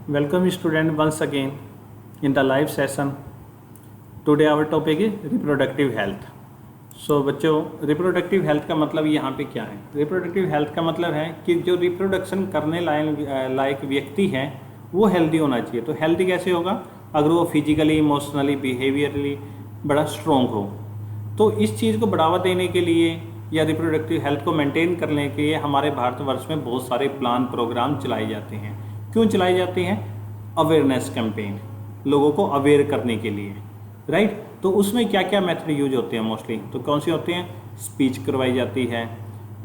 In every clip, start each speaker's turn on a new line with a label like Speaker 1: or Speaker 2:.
Speaker 1: Welcome student once again in the live session. Today our topic is reproductive health. So बच्चों reproductive health का मतलब यहाँ पे क्या है? Reproductive health का मतलब है कि जो रिप्रोडक्शन करने लायक व्यक्ति है वो हेल्दी होना चाहिए। तो हेल्दी कैसे होगा? अगर वो फिजिकली, इमोशनली, बिहेवियरली बड़ा स्ट्रॉन्ग हो। तो इस चीज़ को बढ़ावा देने के लिए या रिप्रोडक्टिव हेल्थ को मेंटेन करने के लिए हमारे भारतवर्ष में बहुत सारे प्लान प्रोग्राम चलाए जाते हैं। क्यों चलाए जाते हैं? अवेयरनेस कैंपेन, लोगों को अवेयर करने के लिए, राइट। तो उसमें क्या क्या मेथड यूज होते हैं मोस्टली? तो कौन से होते हैं? स्पीच करवाई जाती है,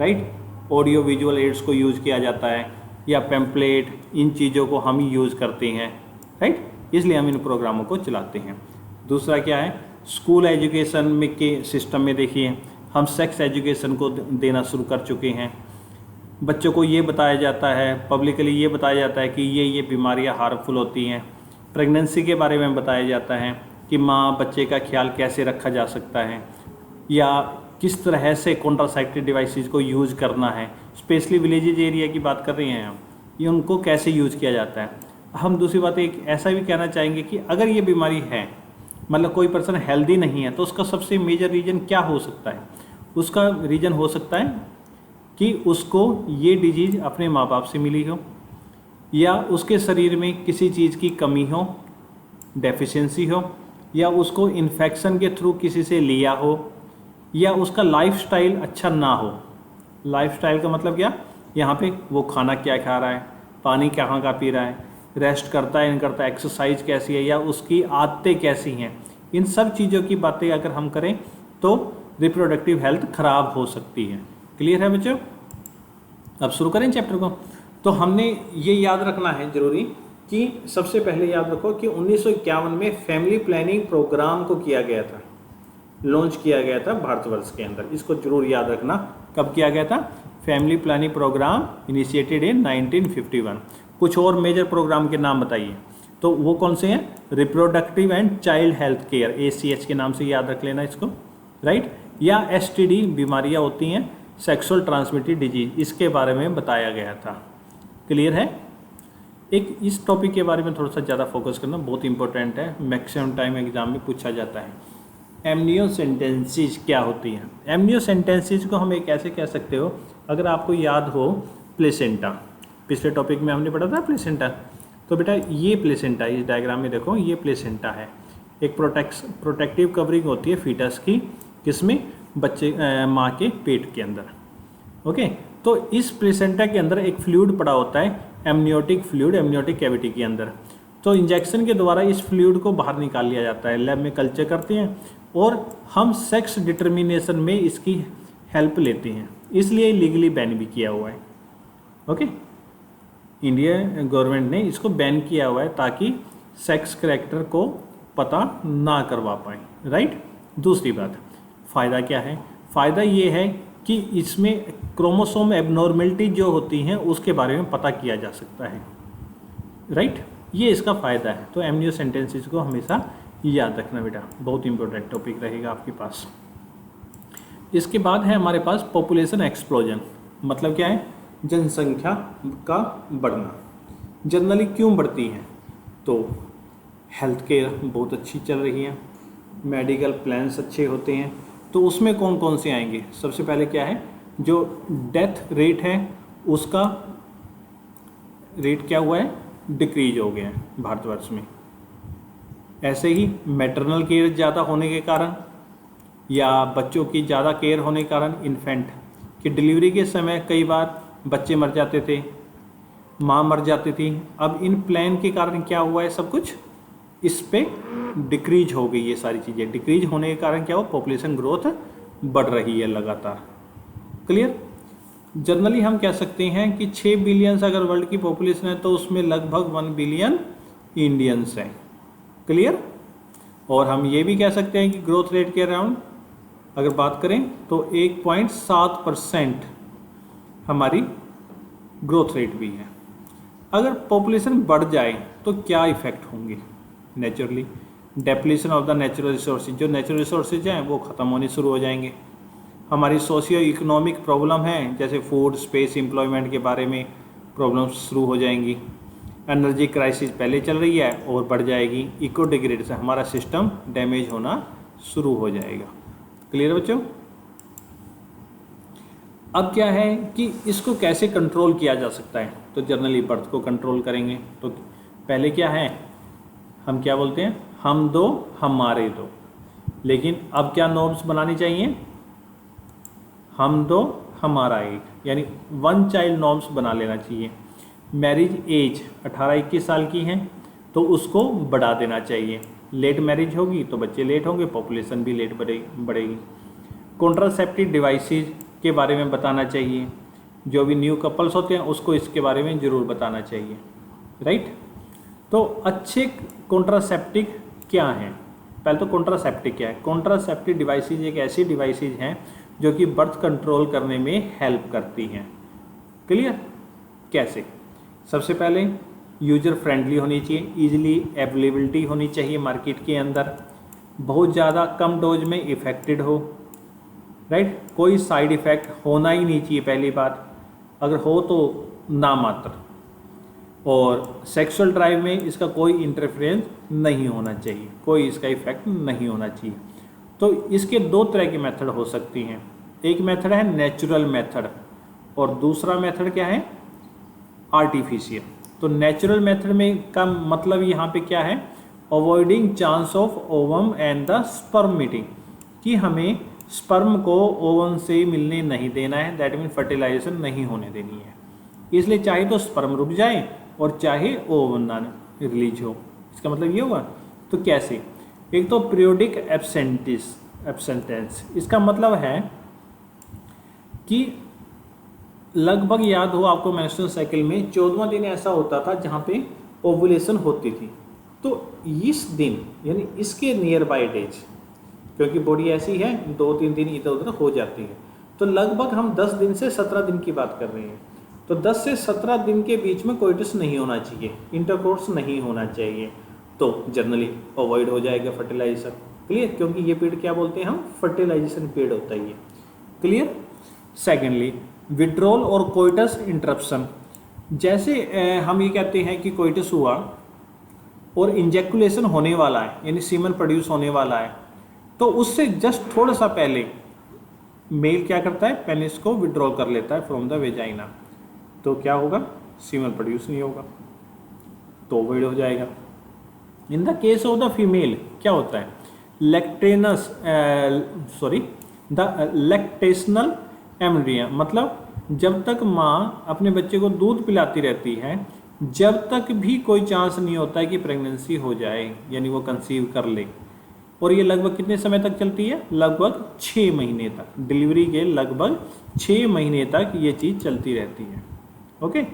Speaker 1: राइट। ऑडियो विजुअल एड्स को यूज़ किया जाता है या पैम्पलेट, इन चीज़ों को हम यूज़ करते हैं, राइट। इसलिए हम इन प्रोग्रामों को चलाते हैं। दूसरा क्या है? स्कूल एजुकेशन में के सिस्टम में देखिए हम सेक्स एजुकेशन को देना शुरू कर चुके हैं। बच्चों को ये बताया जाता है, पब्लिकली ये बताया जाता है कि ये बीमारियां हार्मफुल होती हैं। प्रेगनेंसी के बारे में बताया जाता है कि माँ बच्चे का ख्याल कैसे रखा जा सकता है या किस तरह से कॉन्ट्रासेप्टिव डिवाइसेस को यूज़ करना है। स्पेशली विलेजेज एरिया की बात कर रहे हैं हम, ये उनको कैसे यूज़ किया जाता है। हम दूसरी बात एक ऐसा भी कहना चाहेंगे कि अगर ये बीमारी है, मतलब कोई पर्सन हेल्दी नहीं है, तो उसका सबसे मेजर रीज़न क्या हो सकता है? उसका रीज़न हो सकता है कि उसको ये डिजीज़ अपने माँ बाप से मिली हो, या उसके शरीर में किसी चीज़ की कमी हो, डेफिशिएंसी हो, या उसको इन्फेक्शन के थ्रू किसी से लिया हो, या उसका लाइफस्टाइल अच्छा ना हो। लाइफस्टाइल का मतलब क्या? यहाँ पे वो खाना क्या खा रहा है, पानी कहाँ का पी रहा है, रेस्ट करता है नहीं करता, एक्सरसाइज कैसी है, या उसकी आदतें कैसी हैं। इन सब चीज़ों की बातें अगर हम करें तो रिप्रोडक्टिव हेल्थ खराब हो सकती है। क्लियर है बच्चों? अब शुरू करें चैप्टर को। तो हमने ये याद रखना है ज़रूरी कि सबसे पहले याद रखो कि 1951 में फैमिली प्लानिंग प्रोग्राम को किया गया था, लॉन्च किया गया था भारतवर्ष के अंदर। इसको जरूर याद रखना, कब किया गया था? Family planning program initiated in 1951। कुछ और मेजर प्रोग्राम के नाम बताइए। तो वो कौन से हैं? Reproductive and child health care, ACH के नाम से याद रख लेना इसको, राइट। या STD बीमारियां होती हैं, सेक्सुअल ट्रांसमिटेड डिजीज, इसके बारे में बताया गया था। क्लियर है? एक इस टॉपिक के बारे में थोड़ा सा ज़्यादा फोकस करना बहुत इंपॉर्टेंट है, मैक्सिमम टाइम एग्जाम में पूछा जाता है। एमनियोसेंटेंसीज क्या होती हैं? एमनियोसेंटेंसीज को हम एक ऐसे कह सकते हो, अगर आपको याद हो प्लेसेंटा, पिछले टॉपिक में हमने पढ़ा था प्लेसेंटा। तो बेटा ये प्लेसेंटा, इस डायग्राम में देखो ये प्लेसेंटा है। एक प्रोटेक्टिव कवरिंग होती है फीटस की, किसमें? बच्चे माँ के पेट के अंदर। ओके, तो इस प्लेसेंटा के अंदर एक फ्लूइड पड़ा होता है, एमनियोटिक फ्लूइड, एमनियोटिक कैविटी के अंदर। तो इंजेक्शन के द्वारा इस फ्लूइड को बाहर निकाल लिया जाता है, लैब में कल्चर करते हैं और हम सेक्स डिटर्मिनेशन में इसकी हेल्प लेते हैं। इसलिए लीगली बैन भी किया हुआ है। ओके, इंडिया गवर्नमेंट ने इसको बैन किया हुआ है ताकि सेक्स करैक्टर को पता ना करवा पाए, राइट। दूसरी बात, फ़ायदा क्या है? फ़ायदा ये है कि इसमें क्रोमोसोम एबनॉर्मेलिटी जो होती हैं उसके बारे में पता किया जा सकता है, राइट। ये इसका फ़ायदा है। तो एमनियोसेंटेंसीज को हमेशा याद रखना बेटा, बहुत इंपॉर्टेंट टॉपिक रहेगा आपके पास। इसके बाद है हमारे पास पॉपुलेशन एक्सप्लोजन। मतलब क्या है? जनसंख्या का बढ़ना। जनरली क्यों बढ़ती है? तो हेल्थ केयर बहुत अच्छी चल रही है, मेडिकल प्लान्स अच्छे होते हैं। तो उसमें कौन कौन से आएंगे? सबसे पहले क्या है? जो डेथ रेट है उसका रेट क्या हुआ है? डिक्रीज हो गया है भारतवर्ष में। ऐसे ही मैटरनल केयर ज़्यादा होने के कारण या बच्चों की ज़्यादा केयर होने के कारण इन्फेंट की डिलीवरी के समय कई बार बच्चे मर जाते थे, माँ मर जाती थी। अब इन प्लान के कारण क्या हुआ है? सब कुछ इस पे डिक्रीज हो गई। ये सारी चीज़ें डिक्रीज होने के कारण क्या हो? पॉपुलेशन ग्रोथ बढ़ रही है लगातार। क्लियर? जनरली हम कह सकते हैं कि 6 बिलियन अगर वर्ल्ड की पॉपुलेशन है तो उसमें लगभग 1 बिलियन इंडियंस हैं। क्लियर? और हम ये भी कह सकते हैं कि ग्रोथ रेट के अराउंड अगर बात करें तो 1.7% हमारी ग्रोथ रेट भी है। अगर पॉपुलेशन बढ़ जाए तो क्या इफ़ेक्ट होंगे? Naturally depletion of the natural resources, जो नेचुरल रिसोर्सेज हैं वो ख़त्म होने शुरू हो जाएंगे। हमारी सोशियो इकोनॉमिक प्रॉब्लम है, जैसे फूड, स्पेस, एम्प्लॉयमेंट के बारे में प्रॉब्लम्स शुरू हो जाएंगी। एनर्जी क्राइसिस पहले चल रही है और बढ़ जाएगी, इको डिग्रेड से हमारा सिस्टम डैमेज होना शुरू हो जाएगा। क्लियर बच्चों? अब क्या है कि इसको कैसे कंट्रोल किया जा सकता है? तो जनरली बर्थ को कंट्रोल करेंगे। तो पहले क्या है, हम क्या बोलते हैं, हम दो हमारे दो। लेकिन अब क्या नॉर्म्स बनानी चाहिए, हम दो हमारा एक, यानी वन चाइल्ड नॉर्म्स बना लेना चाहिए। मैरिज एज 18-21 साल की है तो उसको बढ़ा देना चाहिए। लेट मैरिज होगी तो बच्चे लेट होंगे, पॉपुलेशन भी लेट बढ़ेगी। कॉन्ट्रासेप्टिव डिवाइसेस के बारे में बताना चाहिए। जो भी न्यू कपल्स होते हैं उसको इसके बारे में ज़रूर बताना चाहिए, राइट। तो अच्छे कॉन्ट्रासेप्टिव क्या हैं? पहले तो कॉन्ट्रासेप्टिव क्या है? कॉन्ट्रासेप्टिव डिवाइसेस एक ऐसी डिवाइसेस हैं जो कि बर्थ कंट्रोल करने में हेल्प करती हैं। क्लियर? कैसे? सबसे पहले यूजर फ्रेंडली होनी चाहिए, ईजिली अवेलेबिलिटी होनी चाहिए मार्केट के अंदर, बहुत ज़्यादा कम डोज में इफेक्टेड हो, राइट। कोई साइड इफ़ेक्ट होना ही नहीं चाहिए, पहली बात, अगर हो तो नामात्र, और सेक्सुअल ड्राइव में इसका कोई इंटरफेरेंस नहीं होना चाहिए, कोई इसका इफेक्ट नहीं होना चाहिए। तो इसके दो तरह की मेथड हो सकती हैं। एक मेथड है नेचुरल मेथड और दूसरा मेथड क्या है, आर्टिफिशियल। तो नेचुरल मेथड में का मतलब यहाँ पे क्या है, avoiding chance of ovum and the sperm meeting, कि हमें स्पर्म को ओवम से मिलने नहीं देना है, दैट मीन फर्टिलाइजेशन नहीं होने देनी है। इसलिए चाहे तो स्पर्म रुक जाए और चाहे ओवम ना रिलीज हो। इसका मतलब ये हुआ। तो कैसे? एक तो पीरियोडिक एब्सेंटेंस, इसका मतलब है कि लगभग, याद हो आपको, मेंस्ट्रुअल साइकिल में 14वां दिन ऐसा होता था जहाँ पे ओवुलेशन होती थी। तो इस दिन यानी इसके नियर बाय डेज, क्योंकि बॉडी ऐसी है 2-3 दिन इधर उधर हो जाती है, तो लगभग हम 10 दिन से 17 दिन की बात कर रहे हैं। तो 10 से 17 दिन के बीच में कोइटस नहीं होना चाहिए, इंटरकोर्स नहीं होना चाहिए, तो जनरली अवॉइड हो जाएगा फर्टिलाइजेशन। क्लियर? क्योंकि ये पीरियड क्या बोलते हैं हम, फर्टिलाइजेशन पीरियड होता है ये। क्लियर? सेकेंडली, विड्रॉल और कोइटस इंटरप्शन। जैसे हम ये कहते हैं कि कोइटस हुआ और इंजेकुलेशन होने वाला है, यानी सीमन प्रोड्यूस होने वाला है, तो उससे जस्ट थोड़ा सा पहले मेल क्या करता है, पेनिस को विड्रॉ कर लेता है फ्रॉम द वेजाइना। तो क्या होगा, सीमन प्रोड्यूस नहीं होगा, तो अवॉइड हो जाएगा। In the case of the female क्या होता है, द लैक्टेशनल एमब्रिया, मतलब जब तक माँ अपने बच्चे को दूध पिलाती रहती है, जब तक भी कोई चांस नहीं होता है कि प्रेगनेंसी हो जाए, यानी वो कंसीव कर ले। और ये लगभग कितने समय तक चलती है, लगभग 6 महीने तक, डिलीवरी के लगभग 6 महीने तक ये चीज़ चलती रहती है। ओके,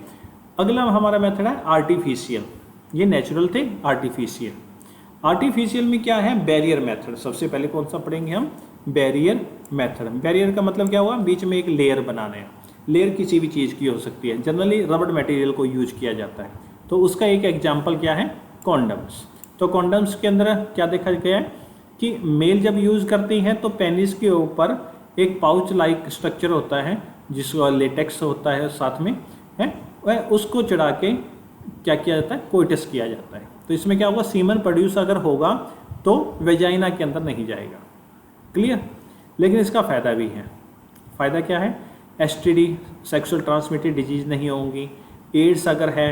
Speaker 1: अगला हमारा मेथड है आर्टिफिशियल। ये नेचुरल थे, आर्टिफिशियल। आर्टिफिशियल में क्या है, बैरियर मेथड। सबसे पहले कौन सा पढ़ेंगे हम, बैरियर मेथड। बैरियर का मतलब क्या हुआ, बीच में एक लेयर बनाना है। लेयर किसी भी चीज़ की हो सकती है, जनरली रबड़ मटेरियल को यूज किया जाता है। तो उसका एक एग्जाम्पल क्या है, कॉन्डम्स। तो कॉन्डम्स के अंदर क्या देखा गया है कि मेल जब यूज़ करती हैं तो पेनिस के ऊपर एक पाउच लाइक स्ट्रक्चर होता है जिसका लेटेक्स होता है साथ में, है वह उसको चढ़ा के क्या किया जाता है, कोइटस किया जाता है। तो इसमें क्या होगा, सीमन प्रोड्यूस अगर होगा तो वेजाइना के अंदर नहीं जाएगा। क्लियर? लेकिन इसका फ़ायदा भी है। फ़ायदा क्या है, एसटीडी सेक्सुअल ट्रांसमिटेड डिजीज़ नहीं होंगी, एड्स अगर है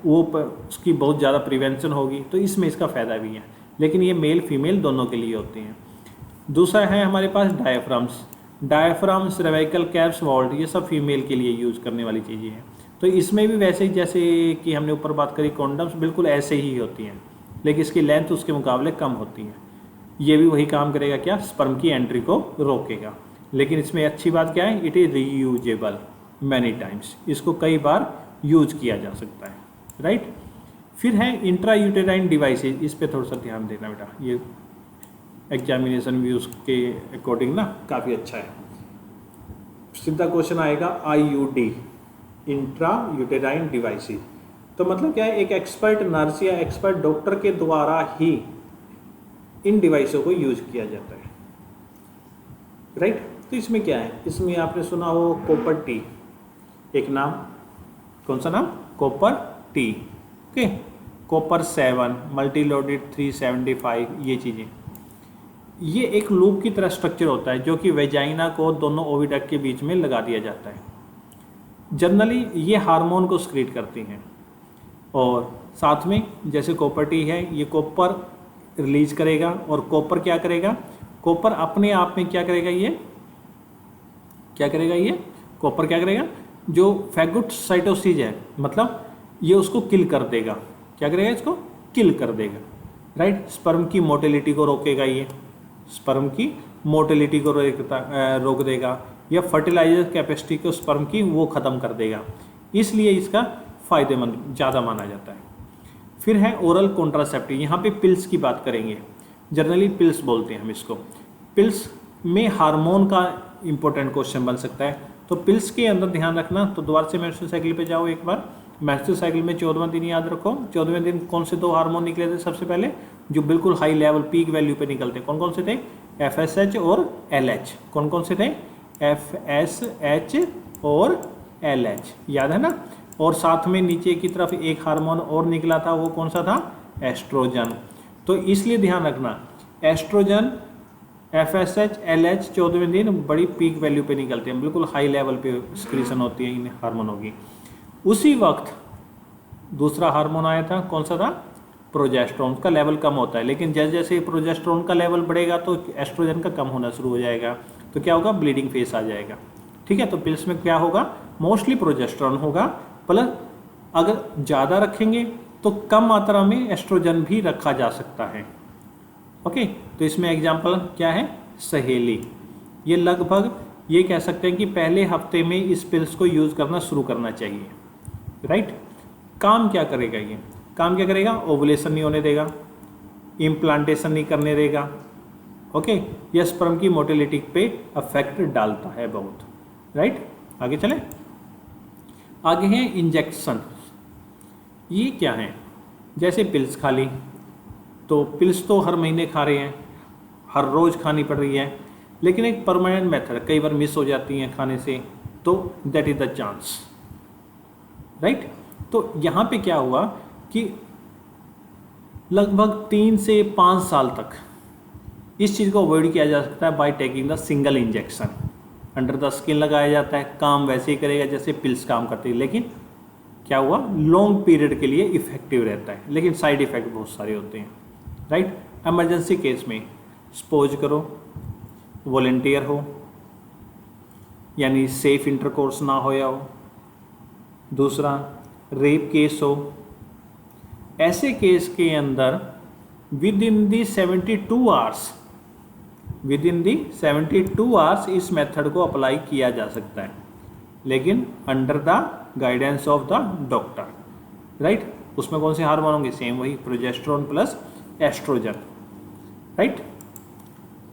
Speaker 1: वो उसकी बहुत ज़्यादा प्रिवेंशन होगी, तो इसमें इसका फ़ायदा भी है। लेकिन ये मेल फीमेल दोनों के लिए होते हैं। दूसरा है हमारे पास diaphragms. Diaphragm, cervical caps, vault, ये सब फीमेल के लिए यूज़ करने वाली चीज़ें हैं। तो इसमें भी वैसे ही जैसे कि हमने ऊपर बात करी कॉन्डम्स, बिल्कुल ऐसे ही होती हैं, लेकिन इसकी लेंथ उसके मुकाबले कम होती है। ये भी वही काम करेगा, क्या, स्पर्म की एंट्री को रोकेगा। लेकिन इसमें अच्छी बात क्या है, it is reusable many times, इसको कई बार यूज किया जा सकता है, राइट। फिर है इंट्रा यूटेराइन डिवाइसेज, इस पे थोड़ा सा ध्यान देना बेटा, ये एग्जामिनेशन भी उसके अकॉर्डिंग ना काफ़ी अच्छा है। सीधा क्वेश्चन आएगा IUD, इंट्रा यूटेराइन डिवाइसेज। तो मतलब क्या है, एक एक्सपर्ट नर्स या एक्सपर्ट डॉक्टर के द्वारा ही इन डिवाइसों को यूज किया जाता है, राइट। तो इसमें क्या है, इसमें आपने सुना हो कॉपर टी, एक नाम, कौन सा नाम, copper T, okay. Copper 7, multi loaded 375, ये चीज़ें, ये एक लूप की तरह स्ट्रक्चर होता है जो कि वेजाइना को दोनों ओविडक्ट के बीच में लगा दिया जाता है। जनरली ये हार्मोन को स्क्रीट करती हैं और साथ में जैसे कॉपर टी है ये कॉपर रिलीज करेगा और कॉपर क्या करेगा, कॉपर अपने आप में क्या करेगा, ये क्या करेगा, ये कॉपर क्या करेगा, जो फैगोसाइटोसिस है मतलब ये उसको किल कर देगा, क्या करेगा, इसको किल कर देगा, राइट। स्पर्म की मोटिलिटी को रोकेगा, ये स्पर्म की मोटिलिटी को रोक देगा, या फर्टिलाइजर कैपेसिटी को स्पर्म की वो ख़त्म कर देगा, इसलिए इसका फ़ायदेमंद ज़्यादा माना जाता है। फिर है ओरल कॉन्ट्रासेप्टिव, यहाँ पे पिल्स की बात करेंगे, जनरली पिल्स बोलते हैं हम इसको। पिल्स में हार्मोन का इंपॉर्टेंट क्वेश्चन बन सकता है, तो पिल्स के अंदर ध्यान रखना। तो दोबारा से मेंस्ट्रुअल साइकिल पे जाओ एक बार। मेंस्ट्रुअल साइकिल में 14वां दिन याद रखो, 14वें दिन कौन से 2 हार्मोन निकले थे सबसे पहले जो बिल्कुल हाई लेवल पीक वैल्यू पे निकलते, कौन कौन से थे, FSH और LH। कौन कौन से थे, FSH और LH, याद है ना। और साथ में नीचे की तरफ एक हार्मोन और निकला था, वो कौन सा था, एस्ट्रोजन। तो इसलिए ध्यान रखना, एस्ट्रोजन, FSH, LH 14वें दिन बड़ी पीक वैल्यू पे निकलते हैं, बिल्कुल हाई लेवल पे सिक्रीशन होती है इन हार्मोनों की। उसी वक्त दूसरा हार्मोन आया था, कौन सा था, प्रोजेस्टेरोन का लेवल कम होता है, लेकिन जैसे जैसे प्रोजेस्टेरोन का लेवल बढ़ेगा तो एस्ट्रोजन का कम होना शुरू हो जाएगा, तो क्या होगा, ब्लीडिंग फेस आ जाएगा, ठीक है। तो पिल्स में क्या होगा, मोस्टली प्रोजेस्टेरोन होगा, प्लस अगर ज़्यादा रखेंगे तो कम मात्रा में एस्ट्रोजन भी रखा जा सकता है, ओके। तो इसमें एग्जाम्पल क्या है, सहेली, ये लगभग ये कह सकते हैं कि पहले हफ्ते में इस पिल्स को यूज़ करना शुरू करना चाहिए, राइट। काम क्या करेगा ये, काम क्या करेगा, ओवुलेशन नहीं होने देगा, इम्प्लांटेशन नहीं करने देगा, ओके। यह स्पर्म की मोटिलिटी पे अफेक्ट डालता है बहुत, राइट। आगे चले, आगे हैं इंजेक्शन। ये क्या है, जैसे पिल्स खा ली, तो पिल्स तो हर महीने खा रहे हैं, हर रोज़ खानी पड़ रही है, लेकिन एक परमानेंट मेथड, कई बार मिस हो जाती हैं खाने से, तो that is the chance, right. तो यहाँ पे क्या हुआ कि लगभग 3 से 5 साल तक इस चीज़ को अवॉइड किया जा सकता है by taking the single injection, under the skin लगाया जाता है, काम वैसे ही करेगा जैसे पिल्स काम करती है, लेकिन क्या हुआ, लॉन्ग पीरियड के लिए इफेक्टिव रहता है, लेकिन साइड इफ़ेक्ट बहुत सारे होते हैं, राइट। इमरजेंसी केस में सपोज करो वॉलंटियर हो, यानी सेफ इंटरकोर्स ना होया हो, दूसरा रेप केस हो, ऐसे केस के अंदर with in the 72 hours, with in the 72 hours इस मेथड को अप्लाई किया जा सकता है, लेकिन under the guidance of the doctor, right. उसमें कौन से हार्मोन होंगे, सेम वही प्रोजेस्टेरोन प्लस एस्ट्रोजन, राइट।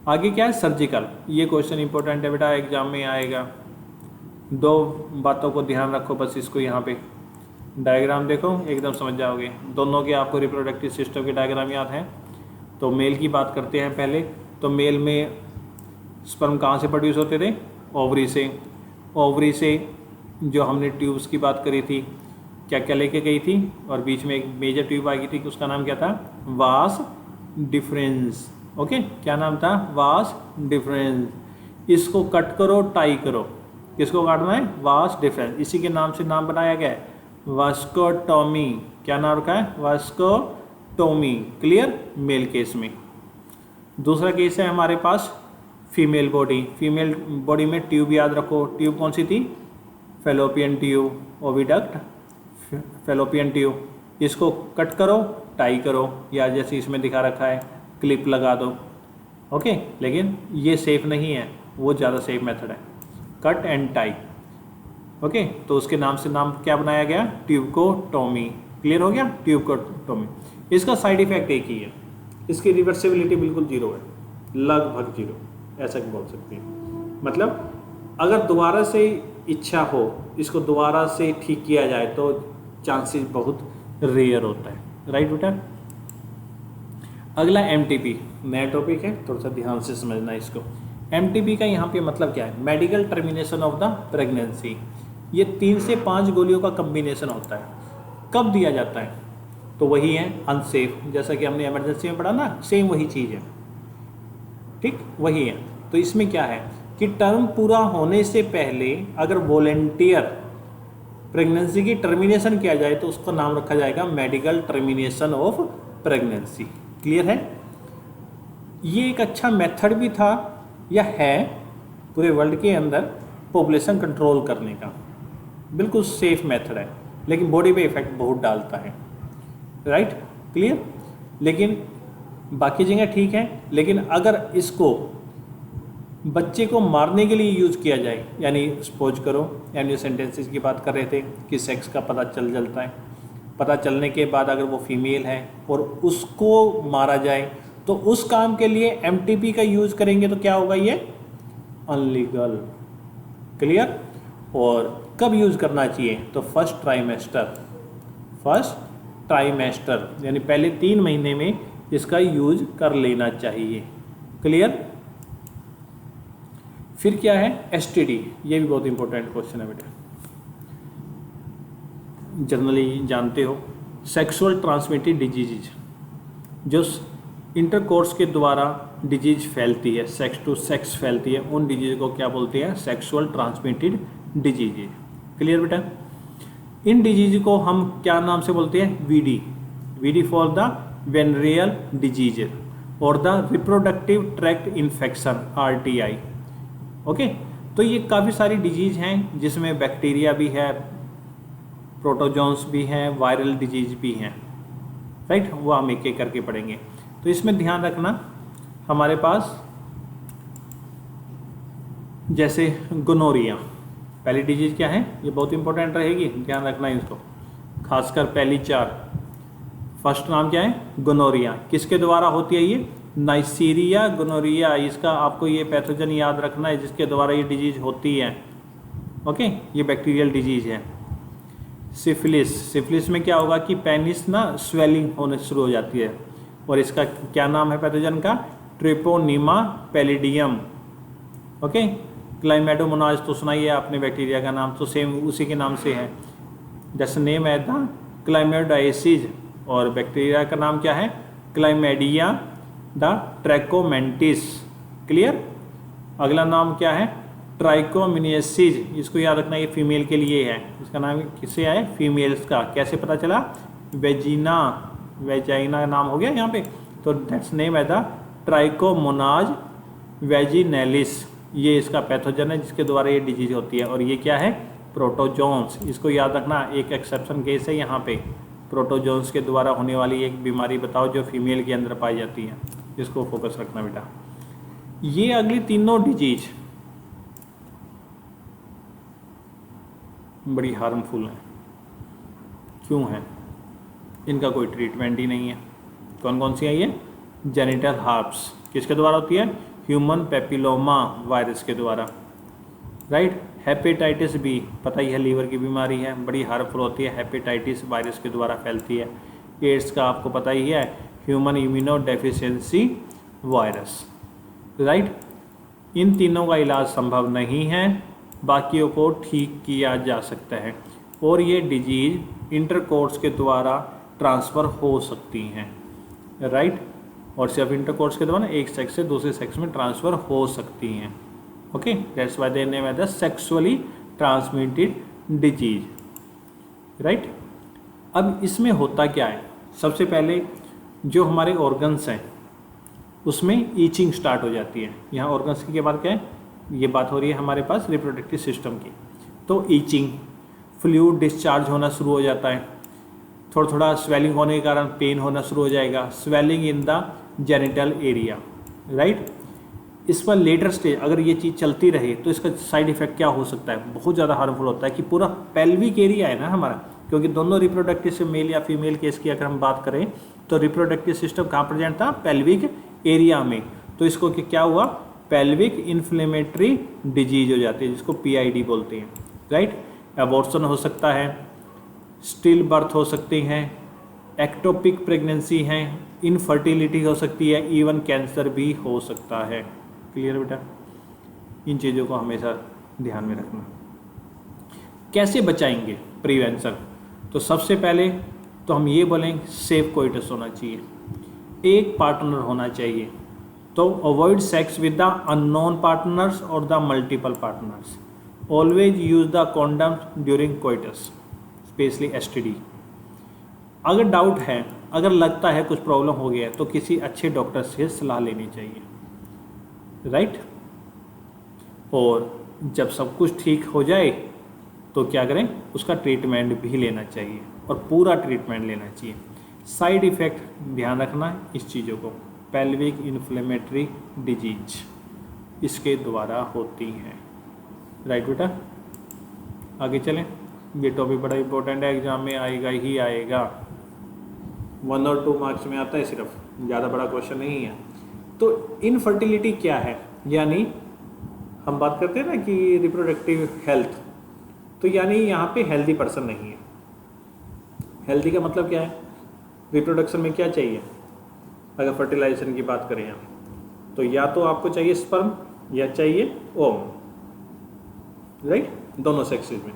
Speaker 1: आगे क्या है, सर्जिकल, ये क्वेश्चन इंपॉर्टेंट है बेटा, एग्जाम में आएगा। 2 बातों को ध्यान रखो बस, इसको यहाँ पे डायग्राम देखो एकदम समझ जाओगे, दोनों के आपको रिप्रोडक्टिव सिस्टम के डायग्राम याद हैं। तो मेल की बात करते हैं पहले, तो मेल में स्पर्म कहाँ से प्रोड्यूस होते थे, ओवरी से, ओवरी से जो हमने ट्यूब्स की बात करी थी, क्या क्या लेके गई थी, और बीच में एक मेजर ट्यूब आई थी, उसका नाम क्या था, वास डिफरेंस, ओके। क्या नाम था, वास डिफरेंस। इसको कट करो, टाई करो, किसको काटना है, वास डिफरेंस, इसी के नाम से नाम बनाया गया है, वास्कोटोमी। क्या नाम रखा है, वास्कोटोमी, क्लियर, मेल केस में। दूसरा केस है हमारे पास फीमेल बॉडी, फीमेल बॉडी में ट्यूब याद रखो, ट्यूब कौन सी थी, fallopian tube, oviduct, fallopian tube. इसको कट करो, टाई करो, या जैसे इसमें दिखा रखा है क्लिप लगा दो, ओके। लेकिन ये सेफ नहीं है, वो ज़्यादा सेफ मेथड है, कट एंड टाई, ओके। तो उसके नाम से नाम क्या बनाया गया, ट्यूबकोटोमी, क्लियर हो गया, ट्यूबकोटोमी। इसका साइड इफेक्ट एक ही है, इसकी रिवर्सिबिलिटी बिल्कुल 0 है, लगभग 0, ऐसा बोल सकते हैं। मतलब अगर दोबारा से इच्छा हो इसको दोबारा से ठीक किया जाए तो चांसेस बहुत रेयर होता है, राइट बेटा। अगला MTP, नया टॉपिक है, थोड़ा सा ध्यान से समझना इसको। MTP का यहाँ पे मतलब क्या है, medical termination of the pregnancy. ये 3 से 5 गोलियों का कम्बिनेशन होता है। कब दिया जाता है, तो वही है अनसेफ, जैसा कि हमने इमरजेंसी में पढ़ा ना, सेम वही चीज़ है, ठीक वही है। तो इसमें क्या है कि टर्म पूरा होने से पहले अगर वॉलेंटियर प्रेगनेंसी की टर्मिनेशन किया जाए तो उसका नाम रखा जाएगा medical termination of pregnancy. Clear है? ये एक अच्छा मेथड भी था या है पूरे वर्ल्ड के अंदर पॉपुलेशन कंट्रोल करने का, बिल्कुल सेफ मेथड है, लेकिन बॉडी पे इफेक्ट बहुत डालता है। राइट? क्लियर? लेकिन बाकी जगह ठीक है, लेकिन अगर इसको बच्चे को मारने के लिए यूज़ किया जाए, यानी सपोज करो एमनियो सेंटेंसेस की बात कर रहे थे कि सेक्स का पता चलता है, पता चलने के बाद अगर वो फीमेल है और उसको मारा जाए तो उस काम के लिए एमटीपी का यूज़ करेंगे तो क्या होगा, ये अनलीगल। क्लियर? और कब यूज़ करना चाहिए? तो फर्स्ट ट्राइमेस्टर यानी पहले 3 महीने में इसका यूज कर लेना चाहिए। क्लियर? फिर क्या है? एसटीडी। ये भी बहुत इंपॉर्टेंट क्वेश्चन है बेटा, जनरली जानते हो, सेक्सुअल ट्रांसमिटेड डिजीज, जो इंटरकोर्स के द्वारा डिजीज फैलती है, सेक्स टू सेक्स फैलती है, उन डिजीज को क्या बोलते हैं? Sexual transmitted disease. क्लियर बेटा? इन डिजीज को हम क्या नाम से बोलते हैं? VD for the venereal disease और the reproductive tract infection, RTI। Okay, तो ये काफ़ी सारी डिजीज हैं जिसमें बैक्टीरिया भी है, प्रोटोजोन्स भी हैं, वायरल डिजीज भी हैं। राइट? वो हम एक एक करके पढ़ेंगे। तो इसमें ध्यान रखना, हमारे पास जैसे गोनोरिया पहली डिजीज क्या है, ये बहुत इंपॉर्टेंट रहेगी, ध्यान रखना इसको, खासकर पहली 4। फर्स्ट नाम क्या है? गोनोरिया। किसके द्वारा होती है ये? Neisseria gonorrhoea. इसका आपको ये पैथोजन याद रखना है जिसके द्वारा ये डिजीज होती है। ओके, ये बैक्टीरियल डिजीज है। सिफिलिस में क्या होगा कि पेनिस ना स्वेलिंग होने शुरू हो जाती है, और इसका क्या नाम है पैथोजन का? Treponema palladium. ओके, क्लाइमेडोमोनाज तो सुनाइए आपने, बैक्टीरिया का नाम तो सेम उसी के नाम से है, जैसे नेम है द क्लाइमेडाइसिस, और बैक्टीरिया का नाम क्या है? क्लाइमेडिया द ट्रैकोमेंटिस। क्लियर? अगला नाम क्या है? ट्राइकोमिनियसिस। इसको याद रखना, ये फीमेल के लिए है। इसका नाम किससे आया? फीमेल्स का। कैसे पता चला? वेजाइना नाम हो गया यहाँ पे, तो दैट्स नेम है द ट्राइकोमोनाज वेजिनेलिस। ये इसका पैथोजन है जिसके द्वारा ये डिजीज होती है, और ये क्या है? प्रोटोजोन्स। इसको याद रखना, एक एक्सेप्शन केस है यहाँ पे, प्रोटोजोन्स के द्वारा होने वाली एक बीमारी बताओ जो फीमेल के अंदर पाई जाती है, इसको फोकस रखना बेटा। ये अगली तीनों डिजीज बड़ी हार्मफुल हैं। क्यों है? इनका कोई ट्रीटमेंट ही नहीं है। कौन कौन सी है ये? जेनिटल हार्प्स किसके द्वारा होती है? ह्यूमन पेपिलोमा वायरस के द्वारा। राइट? हेपेटाइटिस बी, पता ही है लीवर की बीमारी है, बड़ी हार्मफुल होती है, हेपेटाइटिस वायरस के द्वारा फैलती है। एड्स का आपको पता ही है, human immuno deficiency virus. Right? इन तीनों का इलाज संभव नहीं है, बाकियों को ठीक किया जा सकता है, और ये डिजीज इंटरकोर्स के द्वारा ट्रांसफ़र हो सकती हैं। राइट? और सिर्फ इंटरकोर्स के द्वारा एक सेक्स से दूसरे सेक्स में ट्रांसफ़र हो सकती हैं। Okay, that's why they name है the sexually transmitted disease. Right? अब इसमें होता क्या है? सबसे पहले जो हमारे ऑर्गन्स हैं उसमें ईचिंग स्टार्ट हो जाती है। यहाँ ऑर्गन्स की बात क्या है? ये बात हो रही है हमारे पास रिप्रोडक्टिव सिस्टम की। तो ईचिंग, फ्लूइड डिस्चार्ज होना शुरू हो जाता है, थोड़ा थोड़ा स्वेलिंग होने के कारण पेन होना शुरू हो जाएगा, swelling in the genital area. Right? इस पर लेटर स्टेज अगर ये चीज़ चलती रहे तो इसका साइड इफेक्ट क्या हो सकता है? बहुत ज़्यादा हार्मफुल होता है कि पूरा पेल्विक एरिया है ना हमारा, क्योंकि दोनों रिप्रोडक्टिव से मेल या फीमेल केस की अगर हम बात करें तो रिप्रोडक्टिव सिस्टम कहाँ प्रेजेंट था? पेल्विक एरिया में। तो इसको क्या हुआ? पेल्विक इन्फ्लेमेटरी डिजीज हो जाती है, जिसको PID बोलते हैं। राइट? एबॉर्शन हो सकता है, स्टिल बर्थ हो सकती हैं, एक्टोपिक प्रेगनेंसी हैं, इनफर्टिलिटी हो सकती है, इवन कैंसर भी हो सकता है। क्लियर बेटा? इन चीज़ों को हमेशा ध्यान में रखना। कैसे बचाएंगे? प्रिवेंशन। तो सबसे पहले तो हम ये बोलें सेफ कोइटस होना चाहिए, एक पार्टनर होना चाहिए। तो avoid sex with the unknown partners और the multiple partners. Always use the condoms during coitus, specially STD. अगर डाउट है, अगर लगता है कुछ प्रॉब्लम हो गया है, तो किसी अच्छे डॉक्टर से सलाह लेनी चाहिए, राइट। और जब सब कुछ ठीक हो जाए तो क्या करें, उसका ट्रीटमेंट भी लेना चाहिए और पूरा ट्रीटमेंट लेना चाहिए। साइड इफ़ेक्ट ध्यान रखना है इस चीज़ों को। पेल्विक इन्फ्लेमेटरी डिजीज इसके द्वारा होती हैं, राइट बेटा। आगे चलें, ये टॉपिक बड़ा इंपॉर्टेंट है, एग्जाम में आएगा ही आएगा, 1 और 2 मार्क्स में आता है सिर्फ, ज़्यादा बड़ा क्वेश्चन नहीं है। तो इनफर्टिलिटी क्या है, यानी हम बात करते हैं ना कि रिप्रोडक्टिव हेल्थ, तो यानी यहाँ पे हेल्दी पर्सन नहीं है। हेल्दी का मतलब क्या है, रिप्रोडक्शन में क्या चाहिए, अगर फर्टिलाइजेशन की बात करें हम, तो या तो आपको चाहिए स्पर्म या चाहिए ओम, राइट, दोनों सेक्सेस में।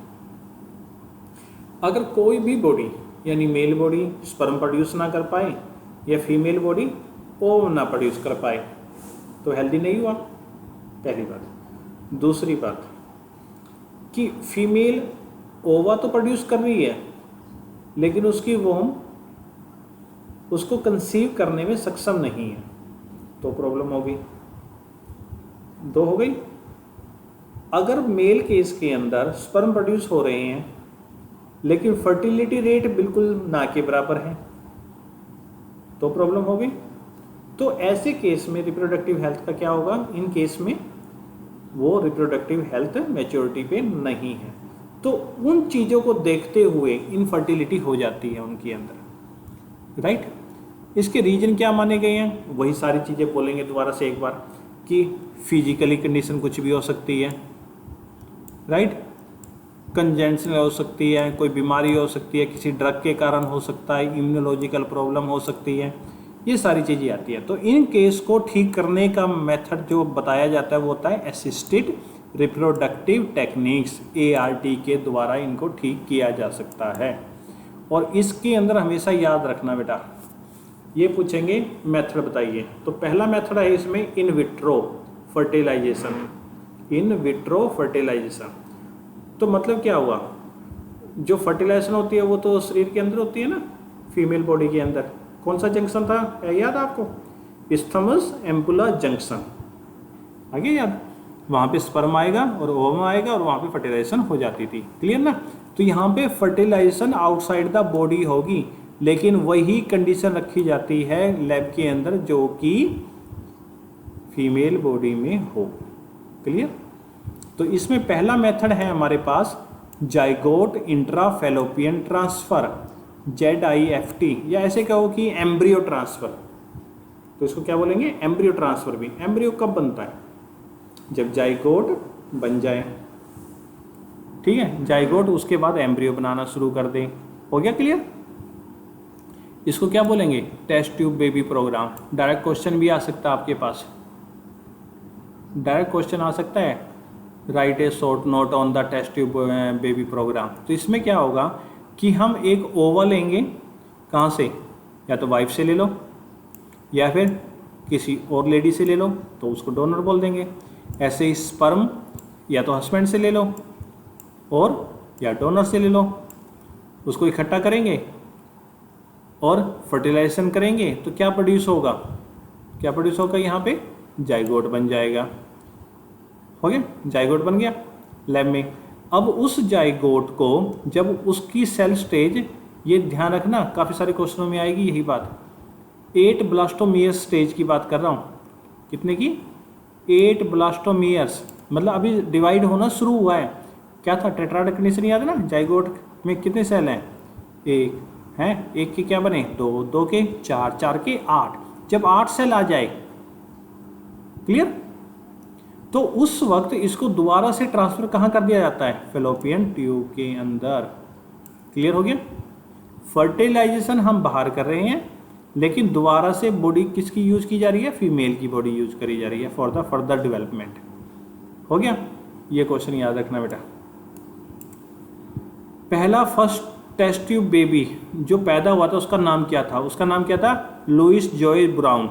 Speaker 1: अगर कोई भी बॉडी यानी मेल बॉडी स्पर्म प्रोड्यूस ना कर पाए या फीमेल बॉडी ओम ना प्रोड्यूस कर पाए तो हेल्दी नहीं हुआ, पहली बात। दूसरी बात कि फीमेल ओवा तो प्रोड्यूस कर रही है लेकिन उसकी वोम उसको कंसीव करने में सक्षम नहीं है, तो प्रॉब्लम होगी। 2 हो गई। अगर मेल केस के अंदर स्पर्म प्रोड्यूस हो रहे हैं लेकिन फर्टिलिटी रेट बिल्कुल ना के बराबर है, तो प्रॉब्लम होगी। तो ऐसे केस में रिप्रोडक्टिव हेल्थ का क्या होगा, इन केस में वो रिप्रोडक्टिव हेल्थ मैच्योरिटी पे नहीं है, तो उन चीज़ों को देखते हुए इनफर्टिलिटी हो जाती है उनके अंदर, राइट। इसके रीजन क्या माने गए हैं, वही सारी चीज़ें बोलेंगे दोबारा से एक बार, कि फिजिकली कंडीशन कुछ भी हो सकती है, राइट, कंजेंशनल हो सकती है, कोई बीमारी हो सकती है, किसी ड्रग के कारण हो सकता है, इम्यूनोलॉजिकल प्रॉब्लम हो सकती है, ये सारी चीज़ें आती हैं। तो इन केस को ठीक करने का मेथड जो बताया जाता है वो होता है असिस्टेड रिप्रोडक्टिव टेक्निक्स, ART के द्वारा इनको ठीक किया जा सकता है। और इसके अंदर हमेशा याद रखना बेटा, ये पूछेंगे मेथड बताइए, तो पहला मेथड है इसमें in vitro fertilization. In vitro fertilization तो मतलब क्या हुआ, जो फर्टिलाइजेशन होती है वो तो शरीर के अंदर होती है ना, फीमेल बॉडी के अंदर। कौन सा जंक्शन था, है याद आपको, इस्थमस एम्पुला जंक्शन, आगे याद, वहाँ पे स्पर्म आएगा और ओवम आएगा और वहाँ पे फर्टिलाइजेशन हो जाती थी, क्लियर ना। तो यहाँ पे फर्टिलाइजेशन आउटसाइड द बॉडी होगी, लेकिन वही कंडीशन रखी जाती है लैब के अंदर जो कि फीमेल बॉडी में हो, क्लियर। तो इसमें पहला मेथड है हमारे पास जाइगोट इंट्राफेलोपियन ट्रांसफर, ZIFT, या ऐसे कहो कि एम्ब्रियो ट्रांसफर, तो इसको क्या बोलेंगे, एम्ब्रियो ट्रांसफर भी। एम्ब्रियो कब बनता है, जब जाइगोट बन जाए, ठीक है, जाइगोट उसके बाद एम्ब्रियो बनाना शुरू कर दें, हो गया क्लियर। इसको क्या बोलेंगे, test tube baby program. Direct question भी आ सकता है आपके पास, डायरेक्ट क्वेश्चन आ सकता है, write a short note on the test tube baby programme. तो इसमें क्या होगा कि हम एक ओवा लेंगे, कहाँ से, या तो वाइफ से ले लो या फिर किसी और लेडी से ले लो, तो उसको डोनर बोल देंगे। ऐसे ही स्पर्म या तो हस्बैंड से ले लो और या डोनर से ले लो, उसको इकट्ठा करेंगे और फर्टिलाइजेशन करेंगे, तो क्या प्रोड्यूस होगा, क्या प्रोड्यूस होगा, यहाँ पे जाइगोट बन जाएगा, हो गया, जाइगोट बन गया लैब में। अब उस जाइगोट को जब उसकी सेल स्टेज, ये ध्यान रखना काफ़ी सारे क्वेश्चनों में आएगी यही बात, 8 ब्लास्टोमियर्स स्टेज की बात कर रहा हूँ, कितने की, 8 ब्लास्टोमियर्स, मतलब अभी डिवाइड होना शुरू हुआ है। क्या था, टेट्राड कंडीशन याद है ना, जाइगोट में कितने सेल हैं, 1 हैं, 1 के क्या बने 2, 2 के 4, 4 के 8, जब 8 सेल आ जाए, क्लियर, तो उस वक्त इसको दोबारा से ट्रांसफर कहाँ कर दिया जाता है, फेलोपियन ट्यूब के अंदर, क्लियर हो गया। फर्टिलाइजेशन हम बाहर कर रहे हैं लेकिन दोबारा से बॉडी किसकी यूज की जा रही है, फीमेल की बॉडी यूज करी जा रही है फॉर द फर्दर डेवलपमेंट, हो गया। ये क्वेश्चन याद रखना बेटा। पहला फर्स्ट टेस्ट ट्यूब बेबी जो पैदा हुआ था उसका नाम क्या था? उसका नाम क्या था? Louis Joy brown.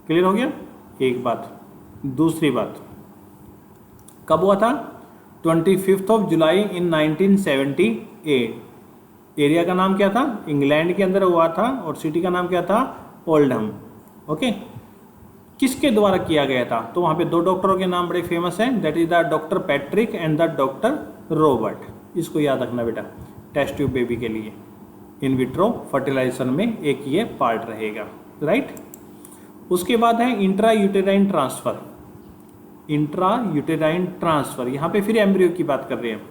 Speaker 1: क्लियर हो गया? एक बात। दूसरी बात, कब हुआ था? 25 जुलाई इन 1978। एरिया का नाम क्या था? इंग्लैंड के अंदर हुआ था और सिटी का नाम क्या था? ओल्डहम। ओके, किसके द्वारा किया गया था? तो वहाँ पे दो डॉक्टरों के नाम बड़े फेमस हैं, that is the doctor Patrick and the doctor Robert. इसको याद रखना बेटा, टेस्ट ट्यूब बेबी के लिए इन विट्रो फर्टिलाइजेशन में एक ये पार्ट रहेगा, राइट। उसके बाद है intra uterine transfer. Intra uterine transfer, यहाँ पे फिर एम्ब्रियो की बात कर रहे हैं,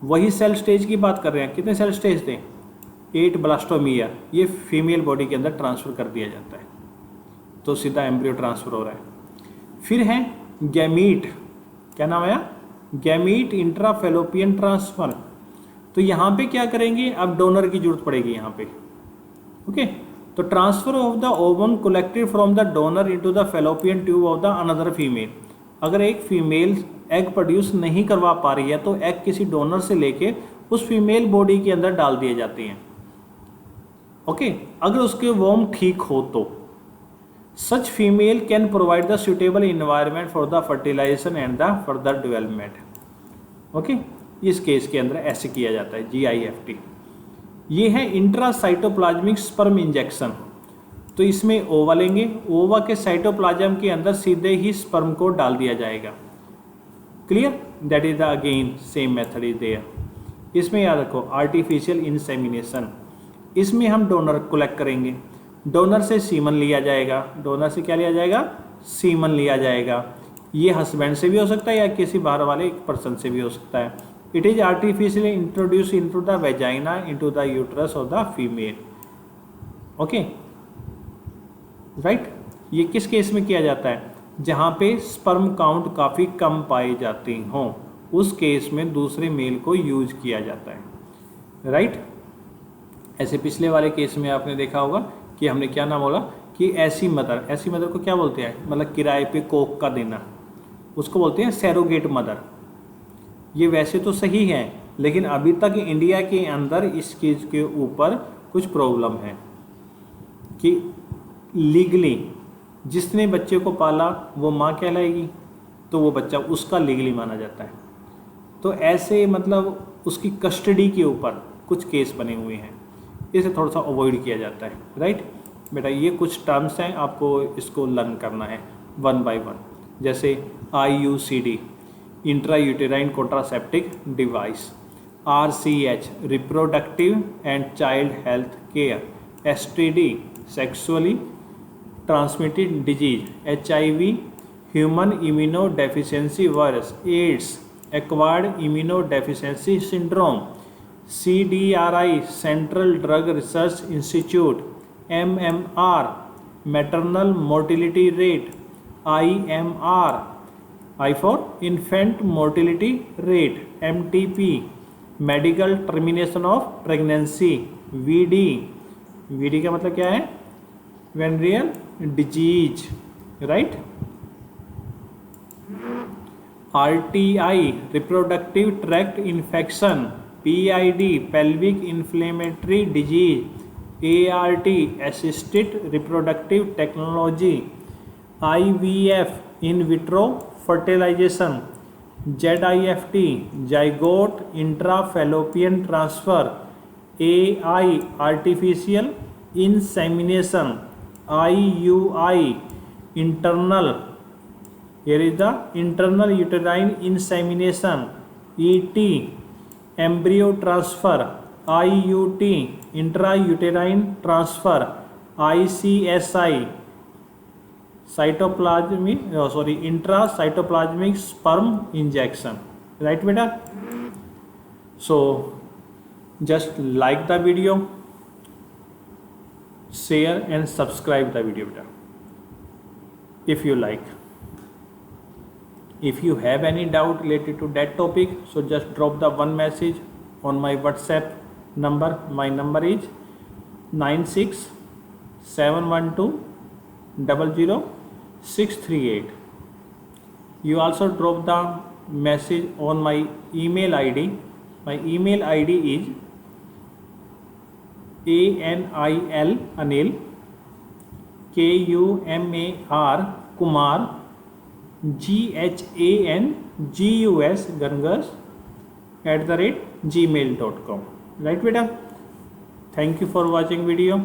Speaker 1: वही सेल स्टेज की बात कर रहे हैं। कितने सेल स्टेज थे? 8 ब्लास्टोमिया। ये फीमेल बॉडी के अंदर ट्रांसफर कर दिया जाता है, तो सीधा एम्ब्रियो ट्रांसफर हो रहा है। फिर है गैमीट, क्या नाम आया? Gamete intrafallopian transfer. तो यहाँ पे क्या करेंगे? अब डोनर की जरूरत पड़ेगी यहाँ पे। ओके, तो transfer of the ovum collected from the donor into the fallopian tube of the another female. अगर एक फीमेल एग प्रोड्यूस नहीं करवा पा रही है तो एग किसी डोनर से लेके उस फीमेल बॉडी के अंदर डाल दिए जाते हैं। ओके, अगर उसके वोम ठीक हो तो such female can provide the suitable environment for the fertilization and the further development. Okay, इस केस के अंदर ऐसे किया जाता है, GIFT। ये है इंट्रासाइटोप्लाज्मिक स्पर्म इंजेक्शन। तो इसमें ओवा लेंगे, ओवा के साइटोप्लाज्म के अंदर सीधे ही स्पर्म को डाल दिया जाएगा। Clear? That is the again same method is there. इसमें याद रखो आर्टिफिशियल इंसेमिनेशन। इसमें हम डोनर कलेक्ट करेंगे, डोनर से सीमन लिया जाएगा। डोनर से क्या लिया जाएगा? सीमन लिया जाएगा। ये हस्बैंड से भी हो सकता है या किसी बाहर वाले एक पर्सन से भी हो सकता है। It is artificially introduce into the vagina into the uterus of the female. Okay, right. ये किस केस में किया जाता है? जहाँ पे स्पर्म काउंट काफ़ी कम पाए जाते हों, उस केस में दूसरे मेल को यूज किया जाता है, राइट। ऐसे पिछले वाले केस में आपने देखा होगा कि हमने क्या नाम बोला कि ऐसी मदर को क्या बोलते हैं? मतलब किराए पे कोख का देना, उसको बोलते हैं सैरोगेट मदर। ये वैसे तो सही है, लेकिन अभी तक इंडिया के अंदर इस चीज़ के ऊपर कुछ प्रॉब्लम है कि लीगली जिसने बच्चे को पाला वो माँ कहलाएगी, तो वो बच्चा उसका लीगली माना जाता है। तो ऐसे मतलब उसकी कस्टडी के ऊपर कुछ केस बने हुए हैं, इसे थोड़ा सा अवॉइड किया जाता है, राइट बेटा। ये कुछ टर्म्स हैं, आपको इसको लर्न करना है 1 by 1। जैसे IUCD intra uterine contraceptive device, RCH reproductive and child health care, STD sexually transmitted disease, HIV human immuno deficiency virus, AIDS acquired immuno deficiency syndrome, CDRI central drug research institute, MMR maternal mortality rate, IMR I for infant mortality rate, MTP medical termination of pregnancy, VD का मतलब क्या है? Venereal disease, right. RTI reproductive tract infection, PID pelvic inflammatory disease, ART assisted reproductive technology, IVF in vitro fertilisation, ZIFT zygote intrafallopian transfer, AI artificial insemination, IUI internal, here is the internal uterine insemination, ET embryo transfer, IUT intrauterine transfer, ICSI intracytoplasmic sperm injection, right beta? So just like the video, share and subscribe the video beta if you like. If you have any doubt related to that topic, so just drop the one message on my WhatsApp number. My number is 9671200638. You also drop the message on my email ID my email ID is ANIL Anil KUMAR Kumar GHANGUS Gangas @gmail.com. Right बेटा, thank you for watching video.